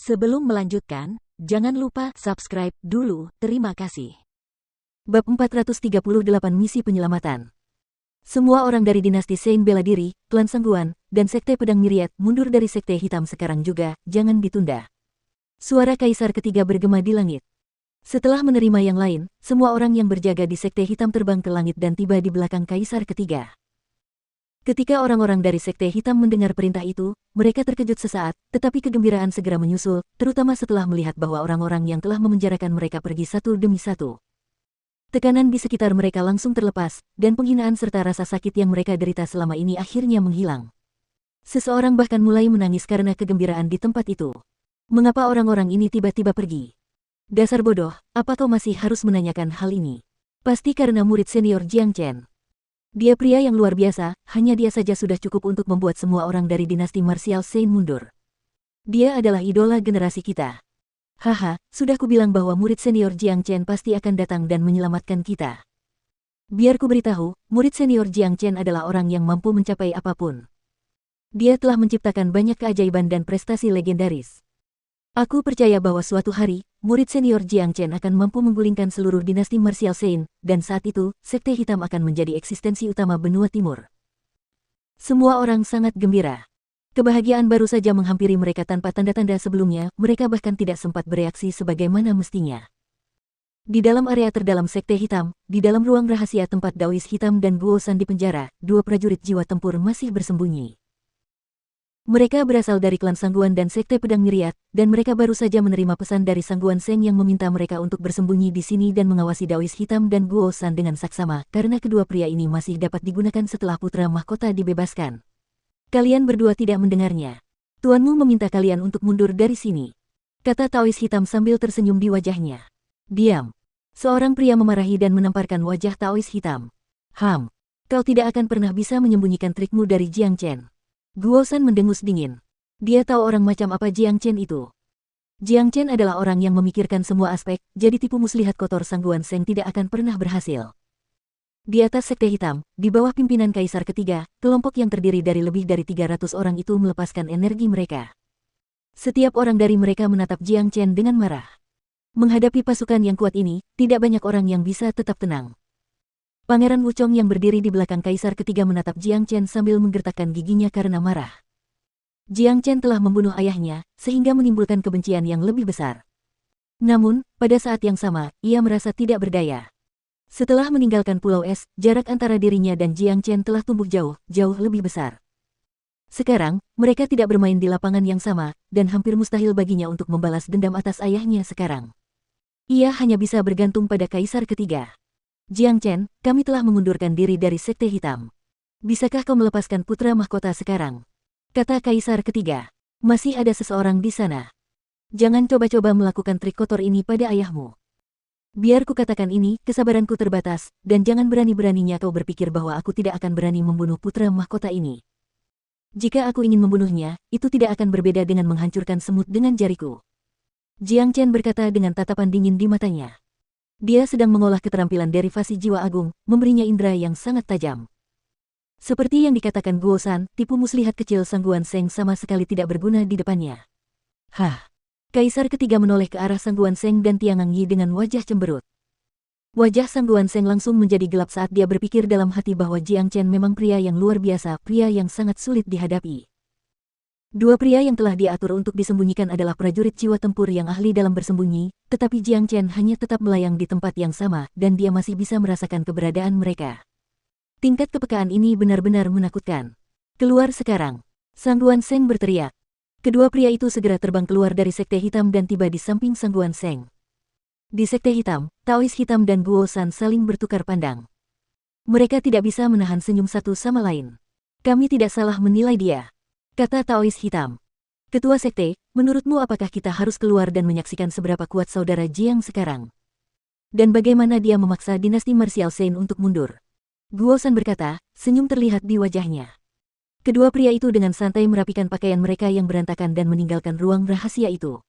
Sebelum melanjutkan, jangan lupa subscribe dulu, terima kasih. Bab 438 Misi Penyelamatan. Semua orang dari dinasti Sein bela diri, klan Sangguan, dan Sekte Pedang Myriad mundur dari Sekte Hitam sekarang juga, jangan ditunda. Suara Kaisar ketiga bergema di langit. Setelah menerima yang lain, semua orang yang berjaga di Sekte Hitam terbang ke langit dan tiba di belakang Kaisar ketiga. Ketika orang-orang dari Sekte Hitam mendengar perintah itu, mereka terkejut sesaat, tetapi kegembiraan segera menyusul, terutama setelah melihat bahwa orang-orang yang telah memenjarakan mereka pergi satu demi satu. Tekanan di sekitar mereka langsung terlepas, dan penghinaan serta rasa sakit yang mereka derita selama ini akhirnya menghilang. Seseorang bahkan mulai menangis karena kegembiraan di tempat itu. Mengapa orang-orang ini tiba-tiba pergi? Dasar bodoh, apa kau masih harus menanyakan hal ini? Pasti karena murid senior Jiang Chen. Dia pria yang luar biasa, hanya dia saja sudah cukup untuk membuat semua orang dari dinasti marsial Sein mundur. Dia adalah idola generasi kita. Haha, sudah kubilang bahwa murid senior Jiang Chen pasti akan datang dan menyelamatkan kita. Biar ku beritahu, murid senior Jiang Chen adalah orang yang mampu mencapai apapun. Dia telah menciptakan banyak keajaiban dan prestasi legendaris. Aku percaya bahwa suatu hari, murid senior Jiang Chen akan mampu menggulingkan seluruh dinasti marsial Sein, dan saat itu, Sekte Hitam akan menjadi eksistensi utama benua timur. Semua orang sangat gembira. Kebahagiaan baru saja menghampiri mereka tanpa tanda-tanda sebelumnya, mereka bahkan tidak sempat bereaksi sebagaimana mestinya. Di dalam area terdalam Sekte Hitam, di dalam ruang rahasia tempat Daois Hitam dan Guosan di penjara, dua prajurit jiwa tempur masih bersembunyi. Mereka berasal dari klan Sangguan dan Sekte Pedang Myriad, dan mereka baru saja menerima pesan dari Sangguan Seng yang meminta mereka untuk bersembunyi di sini dan mengawasi Daois Hitam dan Guosan dengan saksama, karena kedua pria ini masih dapat digunakan setelah putra mahkota dibebaskan. Kalian berdua tidak mendengarnya. Tuanmu meminta kalian untuk mundur dari sini, kata Daois Hitam sambil tersenyum di wajahnya. Diam. Seorang pria memarahi dan menamparkan wajah Daois Hitam. Kau tidak akan pernah bisa menyembunyikan trikmu dari Jiang Chen. Guosan mendengus dingin. Dia tahu orang macam apa Jiang Chen itu. Jiang Chen adalah orang yang memikirkan semua aspek, jadi tipu muslihat kotor Sangguan Seng tidak akan pernah berhasil. Di atas Sekte Hitam, di bawah pimpinan Kaisar ketiga, kelompok yang terdiri dari lebih dari 300 orang itu melepaskan energi mereka. Setiap orang dari mereka menatap Jiang Chen dengan marah. Menghadapi pasukan yang kuat ini, tidak banyak orang yang bisa tetap tenang. Pangeran Wuchong yang berdiri di belakang Kaisar ketiga menatap Jiang Chen sambil menggertakkan giginya karena marah. Jiang Chen telah membunuh ayahnya, sehingga menimbulkan kebencian yang lebih besar. Namun, pada saat yang sama, ia merasa tidak berdaya. Setelah meninggalkan Pulau Es, jarak antara dirinya dan Jiang Chen telah tumbuh jauh lebih besar. Sekarang, mereka tidak bermain di lapangan yang sama, dan hampir mustahil baginya untuk membalas dendam atas ayahnya sekarang. Ia hanya bisa bergantung pada Kaisar ketiga. Jiang Chen, kami telah mengundurkan diri dari Sekte Hitam. Bisakah kau melepaskan putra mahkota sekarang? Kata Kaisar ketiga. Masih ada seseorang di sana. Jangan coba-coba melakukan trik kotor ini pada ayahmu. Biar ku katakan ini, kesabaranku terbatas, dan jangan berani-beraninya kau berpikir bahwa aku tidak akan berani membunuh putra mahkota ini. Jika aku ingin membunuhnya, itu tidak akan berbeda dengan menghancurkan semut dengan jariku. Jiang Chen berkata dengan tatapan dingin di matanya. Dia sedang mengolah keterampilan derivasi jiwa agung, memberinya indera yang sangat tajam. Seperti yang dikatakan Guosan, tipu muslihat kecil Sangguan Seng sama sekali tidak berguna di depannya. Kaisar ketiga menoleh ke arah Sangguan Seng dan Tiangang Yi dengan wajah cemberut. Wajah Sangguan Seng langsung menjadi gelap saat dia berpikir dalam hati bahwa Jiang Chen memang pria yang luar biasa, pria yang sangat sulit dihadapi. Dua pria yang telah diatur untuk disembunyikan adalah prajurit jiwa tempur yang ahli dalam bersembunyi, tetapi Jiang Chen hanya tetap melayang di tempat yang sama, dan dia masih bisa merasakan keberadaan mereka. Tingkat kepekaan ini benar-benar menakutkan. Keluar sekarang! Sangguan Seng berteriak. Kedua pria itu segera terbang keluar dari Sekte Hitam dan tiba di samping Sangguan Seng. Di Sekte Hitam, Daois Hitam dan Guosan saling bertukar pandang. Mereka tidak bisa menahan senyum satu sama lain. Kami tidak salah menilai dia, kata Daois Hitam. Ketua Sekte, menurutmu apakah kita harus keluar dan menyaksikan seberapa kuat saudara Jiang sekarang? Dan bagaimana dia memaksa dinasti marsial Sein untuk mundur? Guosan berkata, senyum terlihat di wajahnya. Kedua pria itu dengan santai merapikan pakaian mereka yang berantakan dan meninggalkan ruang rahasia itu.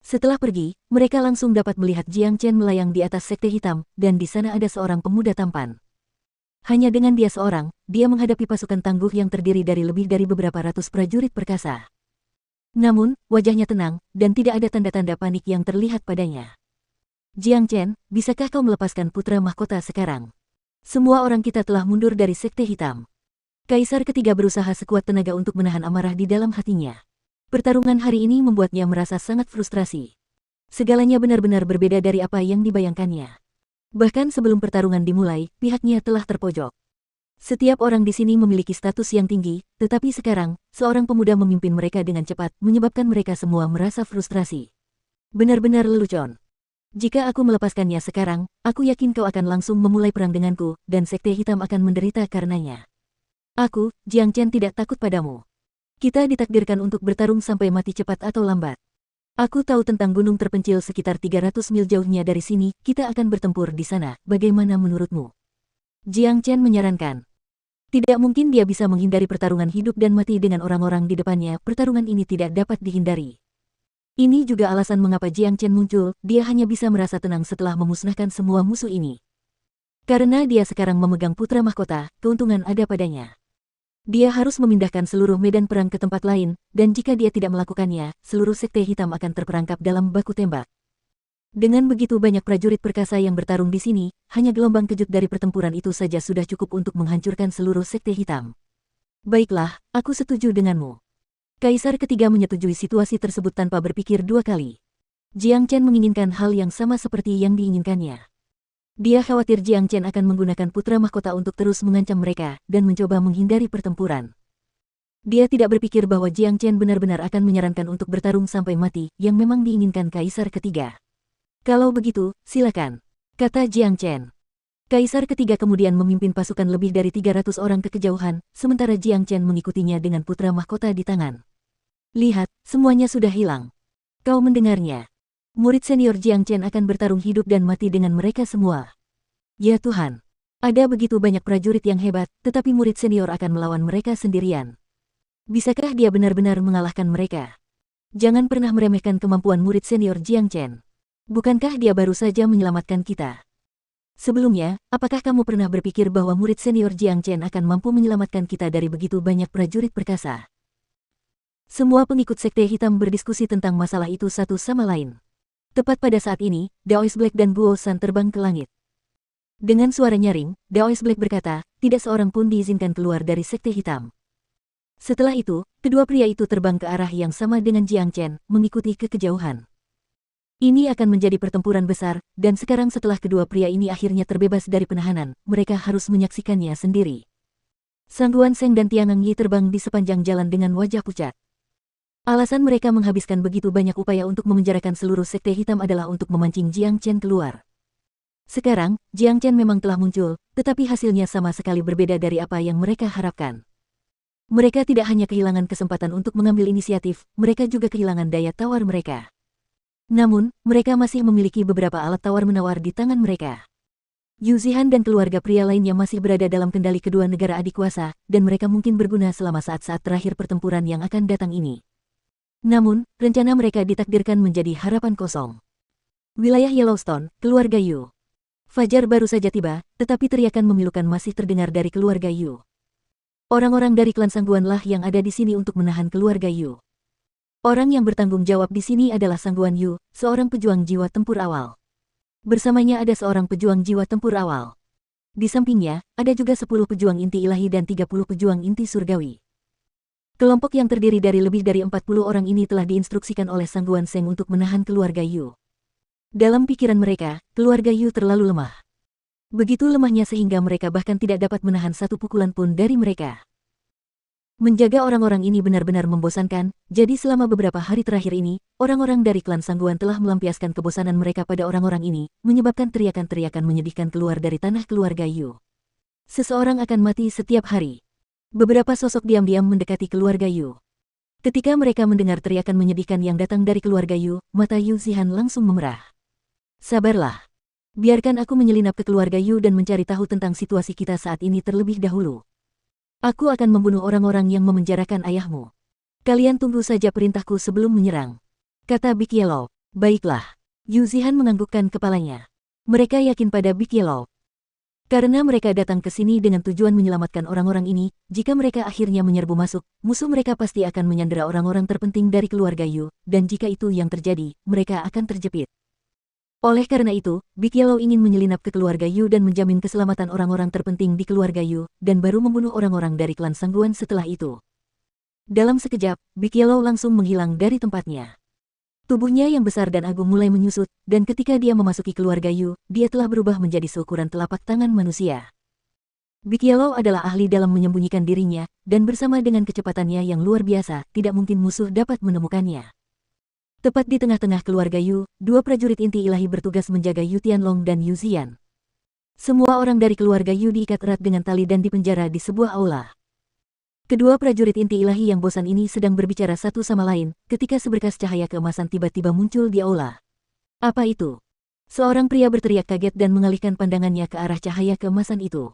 Setelah pergi, mereka langsung dapat melihat Jiang Chen melayang di atas Sekte Hitam, dan di sana ada seorang pemuda tampan. Hanya dengan dia seorang, dia menghadapi pasukan tangguh yang terdiri dari lebih dari beberapa ratus prajurit perkasa. Namun, wajahnya tenang, dan tidak ada tanda-tanda panik yang terlihat padanya. Jiang Chen, bisakah kau melepaskan putra mahkota sekarang? Semua orang kita telah mundur dari Sekte Hitam. Kaisar ketiga berusaha sekuat tenaga untuk menahan amarah di dalam hatinya. Pertarungan hari ini membuatnya merasa sangat frustrasi. Segalanya benar-benar berbeda dari apa yang dibayangkannya. Bahkan sebelum pertarungan dimulai, pihaknya telah terpojok. Setiap orang di sini memiliki status yang tinggi, tetapi sekarang, seorang pemuda memimpin mereka dengan cepat, menyebabkan mereka semua merasa frustrasi. Benar-benar lelucon. Jika aku melepaskannya sekarang, aku yakin kau akan langsung memulai perang denganku, dan Sekte Hitam akan menderita karenanya. Aku, Jiang Chen tidak takut padamu. Kita ditakdirkan untuk bertarung sampai mati cepat atau lambat. Aku tahu tentang gunung terpencil sekitar 300 mil jauhnya dari sini, kita akan bertempur di sana, bagaimana menurutmu? Jiang Chen menyarankan. Tidak mungkin dia bisa menghindari pertarungan hidup dan mati dengan orang-orang di depannya, pertarungan ini tidak dapat dihindari. Ini juga alasan mengapa Jiang Chen muncul, dia hanya bisa merasa tenang setelah memusnahkan semua musuh ini. Karena dia sekarang memegang putra mahkota, keuntungan ada padanya. Dia harus memindahkan seluruh medan perang ke tempat lain, dan jika dia tidak melakukannya, seluruh Sekte Hitam akan terperangkap dalam baku tembak. Dengan begitu banyak prajurit perkasa yang bertarung di sini, hanya gelombang kejut dari pertempuran itu saja sudah cukup untuk menghancurkan seluruh Sekte Hitam. Baiklah, aku setuju denganmu. Kaisar ketiga menyetujui situasi tersebut tanpa berpikir dua kali. Jiang Chen menginginkan hal yang sama seperti yang diinginkannya. Dia khawatir Jiang Chen akan menggunakan putra mahkota untuk terus mengancam mereka, dan mencoba menghindari pertempuran. Dia tidak berpikir bahwa Jiang Chen benar-benar akan menyarankan untuk bertarung sampai mati, yang memang diinginkan Kaisar ketiga. Kalau begitu, silakan, kata Jiang Chen. Kaisar ketiga kemudian memimpin pasukan lebih dari 300 orang ke kejauhan, sementara Jiang Chen mengikutinya dengan putra mahkota di tangan. Lihat, semuanya sudah hilang. Kau mendengarnya. Murid senior Jiang Chen akan bertarung hidup dan mati dengan mereka semua. Ya Tuhan, ada begitu banyak prajurit yang hebat, tetapi murid senior akan melawan mereka sendirian. Bisakah dia benar-benar mengalahkan mereka? Jangan pernah meremehkan kemampuan murid senior Jiang Chen. Bukankah dia baru saja menyelamatkan kita? Sebelumnya, apakah kamu pernah berpikir bahwa murid senior Jiang Chen akan mampu menyelamatkan kita dari begitu banyak prajurit perkasa? Semua pengikut Sekte Hitam berdiskusi tentang masalah itu satu sama lain. Tepat pada saat ini, Daoist Black dan Guo San terbang ke langit. Dengan suara nyaring, Daoist Black berkata, tidak seorang pun diizinkan keluar dari Sekte Hitam. Setelah itu, kedua pria itu terbang ke arah yang sama dengan Jiang Chen, mengikuti ke kejauhan. Ini akan menjadi pertempuran besar, dan sekarang setelah kedua pria ini akhirnya terbebas dari penahanan, mereka harus menyaksikannya sendiri. Sangguan Seng dan Tiangang Yi terbang di sepanjang jalan dengan wajah pucat. Alasan mereka menghabiskan begitu banyak upaya untuk memenjarakan seluruh Sekte Hitam adalah untuk memancing Jiang Chen keluar. Sekarang, Jiang Chen memang telah muncul, tetapi hasilnya sama sekali berbeda dari apa yang mereka harapkan. Mereka tidak hanya kehilangan kesempatan untuk mengambil inisiatif, mereka juga kehilangan daya tawar mereka. Namun, mereka masih memiliki beberapa alat tawar-menawar di tangan mereka. Yu Zihan dan keluarga pria lainnya masih berada dalam kendali kedua negara adik kuasa, dan mereka mungkin berguna selama saat-saat terakhir pertempuran yang akan datang ini. Namun, rencana mereka ditakdirkan menjadi harapan kosong. Wilayah Yellowstone, keluarga Yu. Fajar baru saja tiba, tetapi teriakan memilukan masih terdengar dari keluarga Yu. Orang-orang dari klan Sangguanlah yang ada di sini untuk menahan keluarga Yu. Orang yang bertanggung jawab di sini adalah Sangguan Yu, seorang pejuang jiwa tempur awal. Bersamanya ada seorang pejuang jiwa tempur awal. Di sampingnya, ada juga 10 pejuang inti ilahi dan 30 pejuang inti surgawi. Kelompok yang terdiri dari lebih dari 40 orang ini telah diinstruksikan oleh Sangguan Seng untuk menahan keluarga Yu. Dalam pikiran mereka, keluarga Yu terlalu lemah. Begitu lemahnya sehingga mereka bahkan tidak dapat menahan satu pukulan pun dari mereka. Menjaga orang-orang ini benar-benar membosankan, jadi selama beberapa hari terakhir ini, orang-orang dari klan Sangguan telah melampiaskan kebosanan mereka pada orang-orang ini, menyebabkan teriakan-teriakan menyedihkan keluar dari tanah keluarga Yu. Seseorang akan mati setiap hari. Beberapa sosok diam-diam mendekati keluarga Yu. Ketika mereka mendengar teriakan menyedihkan yang datang dari keluarga Yu, mata Yu Zihan langsung memerah. Sabarlah. Biarkan aku menyelinap ke keluarga Yu dan mencari tahu tentang situasi kita saat ini terlebih dahulu. Aku akan membunuh orang-orang yang memenjarakan ayahmu. Kalian tunggu saja perintahku sebelum menyerang, kata Big Yellow. Baiklah. Yu Zihan menganggukkan kepalanya. Mereka yakin pada Big Yellow. Karena mereka datang ke sini dengan tujuan menyelamatkan orang-orang ini, jika mereka akhirnya menyerbu masuk, musuh mereka pasti akan menyandera orang-orang terpenting dari keluarga Yu, dan jika itu yang terjadi, mereka akan terjepit. Oleh karena itu, Big Yellow ingin menyelinap ke keluarga Yu dan menjamin keselamatan orang-orang terpenting di keluarga Yu, dan baru membunuh orang-orang dari klan Sangguan setelah itu. Dalam sekejap, Big Yellow langsung menghilang dari tempatnya. Tubuhnya yang besar dan agung mulai menyusut, dan ketika dia memasuki keluarga Yu, dia telah berubah menjadi seukuran telapak tangan manusia. Big Yellow adalah ahli dalam menyembunyikan dirinya, dan bersama dengan kecepatannya yang luar biasa, tidak mungkin musuh dapat menemukannya. Tepat di tengah-tengah keluarga Yu, dua prajurit inti ilahi bertugas menjaga Yu Tianlong dan Yu Xian. Semua orang dari keluarga Yu diikat erat dengan tali dan dipenjara di sebuah aula. Kedua prajurit inti ilahi yang bosan ini sedang berbicara satu sama lain, ketika seberkas cahaya keemasan tiba-tiba muncul di aula. Apa itu? Seorang pria berteriak kaget dan mengalihkan pandangannya ke arah cahaya keemasan itu.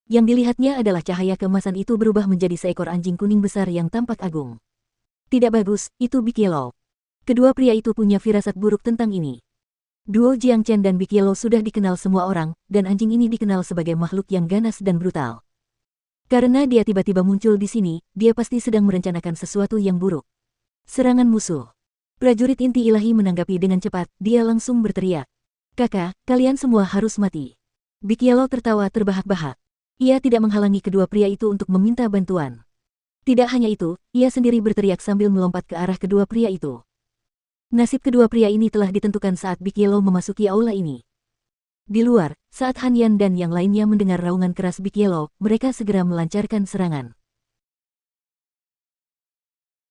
Yang dilihatnya adalah cahaya keemasan itu berubah menjadi seekor anjing kuning besar yang tampak agung. Tidak bagus, itu Big Yellow. Kedua pria itu punya firasat buruk tentang ini. Duo Jiang Chen dan Big Yellow sudah dikenal semua orang, dan anjing ini dikenal sebagai makhluk yang ganas dan brutal. Karena dia tiba-tiba muncul di sini, dia pasti sedang merencanakan sesuatu yang buruk. Serangan musuh. Prajurit inti ilahi menanggapi dengan cepat, dia langsung berteriak. Kakak, kalian semua harus mati. Big Yellow tertawa terbahak-bahak. Ia tidak menghalangi kedua pria itu untuk meminta bantuan. Tidak hanya itu, ia sendiri berteriak sambil melompat ke arah kedua pria itu. Nasib kedua pria ini telah ditentukan saat Big Yellow memasuki aula ini. Di luar, saat Han Yan dan yang lainnya mendengar raungan keras Big Yellow, mereka segera melancarkan serangan.